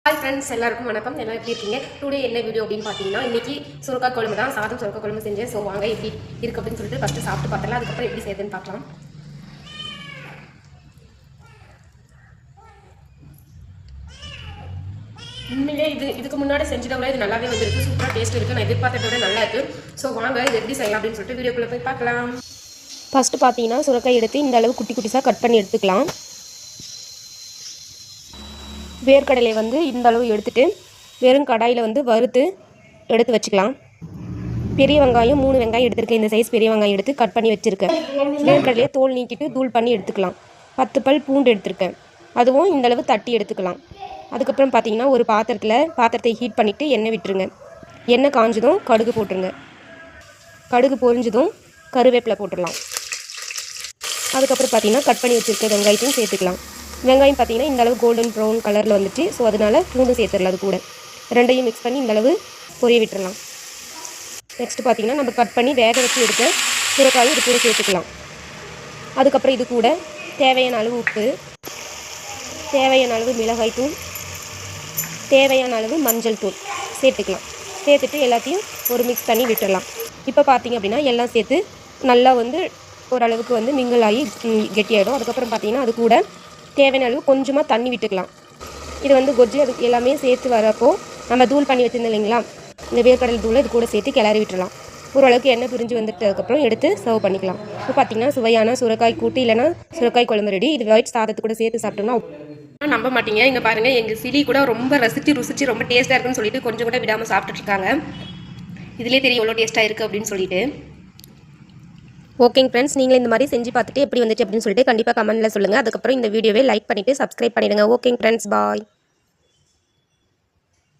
Hi friends, எல்லாருக்கும் வணக்கம். எல்லாம் எப்படி இருக்கீங்க? டுடே என்ன வீடியோ அப்படின்னு பார்த்தீங்கன்னா, இன்றைக்கி சுரக்காய் குழம்பு தான். சாதம் சுரக்காய் குழம்பு செஞ்சேன். ஸோ வாங்க எப்படி இருக்குது அப்படின்னு சொல்லிட்டு ஃபஸ்ட்டு சாப்பிட்டு பார்த்தலாம். அதுக்கப்புறம் எப்படி செய்யுதுன்னு பார்க்கலாம். உண்மையிலே இதுக்கு முன்னாடி செஞ்சதை விட இது நல்லாவே வந்துருக்கு. சூப்பராக டேஸ்ட் இருக்குது. நான் எதிர்பார்த்ததை விட நல்லா இருக்குது. ஸோ வாங்க இது எப்படி செய்யலாம் அப்படின்னு சொல்லிட்டு வீடியோக்குள்ளே போய் பார்க்கலாம். ஃபஸ்ட்டு பார்த்தீங்கன்னா சுரக்காய் எடுத்து இந்த அளவு குட்டி குட்டிஸாக கட் பண்ணி எடுத்துக்கலாம். வேர்க்கடலை இந்த அளவு எடுத்துகிட்டு வெறும் கடாயில் வறுத்து எடுத்து வச்சுக்கலாம். பெரிய வெங்காயம் 3 வெங்காயம் எடுத்துருக்கேன். இந்த சைஸ் பெரிய வெங்காயம் எடுத்து கட் பண்ணி வச்சுருக்கேன். வேர்க்கடலையை தோல் நீக்கிட்டு தூள் பண்ணி எடுத்துக்கலாம். 10 பல் பூண்டு எடுத்துருக்கேன். அதுவும் இந்தளவு தட்டி எடுத்துக்கலாம். அதுக்கப்புறம் பார்த்தீங்கன்னா ஒரு பாத்திரத்தை ஹீட் பண்ணிவிட்டு எண்ணெய் விட்டுருங்க. எண்ணெய் காஞ்சதும் கடுகு போட்டுருங்க. கடுகு பொரிஞ்சதும் கருவேப்பிலை போட்டுடலாம். அதுக்கப்புறம் பார்த்தீங்கன்னா கட் பண்ணி வச்சுருக்க வெங்காயத்தையும் சேர்த்துக்கலாம். வெங்காயம் பார்த்தீங்கன்னா இந்தளவு கோல்டன் ப்ரௌன் கலரில் வந்துச்சு. ஸோ அதனால் பூண்டு சேர்த்துடலாம். அது கூட ரெண்டையும் மிக்ஸ் பண்ணி இந்தளவு பொரிய விட்டுடலாம். நெக்ஸ்ட்டு பார்த்தீங்கன்னா நம்ம கட் பண்ணி வேக வச்சு எடுத்த சுரைக்காயும் இது கூட சேர்த்துக்கலாம். அதுக்கப்புறம் இது கூட தேவையான அளவு உப்பு, தேவையான அளவு மிளகாய் தூள், தேவையான அளவு மஞ்சள் தூள் சேர்த்துக்கலாம். சேர்த்துட்டு எல்லாத்தையும் ஒரு மிக்ஸ் பண்ணி விட்டுடலாம். இப்போ பார்த்தீங்க அப்படின்னா எல்லாம் சேர்த்து நல்லா ஓரளவுக்கு மிங்கிள் ஆகி கெட்டியாகிடும். அதுக்கப்புறம் பார்த்தீங்கன்னா அது கூட தேவையான அளவு கொஞ்சமாக தண்ணி விட்டுக்கலாம். இது கொஜ்ஜு அது எல்லாமே சேர்த்து வரப்போ நம்ம தூள் பண்ணி வச்சுருந்தோம் இல்லைங்களா, இந்த வேர்க்கடலை தூளை இது கூட சேர்த்து கிளறி விட்டுடலாம். ஓரளவுக்கு எண்ணெய் பிரிஞ்சு வந்துட்டதுக்கப்புறம் எடுத்து சர்வ் பண்ணிக்கலாம். இப்போ பார்த்தீங்கன்னா சுவையான சுரைக்காய் கூட்டு இல்லைனா சுரைக்காய் குழம்பு ரெடி. இது ஒயிட் சாதத்து கூட சேர்த்து சாப்பிட்டோம்னா நம்ப மாட்டீங்க. இங்கே பாருங்கள், எங்கள் சிலி கூட ரொம்ப ருசிச்சு ரொம்ப டேஸ்ட்டாக இருக்குன்னு சொல்லிட்டு கொஞ்சம் கூட விடாமல் சாப்பிட்டுட்ருக்காங்க. இதிலே தெரியும் எவ்வளோ டேஸ்ட்டாக இருக்குது அப்படின்னு சொல்லிட்டு. ஓகேங்க ஃப்ரெண்ட்ஸ், நீங்களும் இந்த மாதிரி செஞ்சு பார்த்துட்டு எப்படி வந்துச்சு அப்படின்னு சொல்லிட்டு கண்டிப்பாக கமெண்ட்டில் சொல்லுங்கள். அதுக்கப்புறம் இந்த வீடியோவை லைக் பண்ணிவிட்டு சப்ஸ்கிரைப் பண்ணிவிடுங்க. ஓகேங்க ஃப்ரெண்ட்ஸ், பாய்.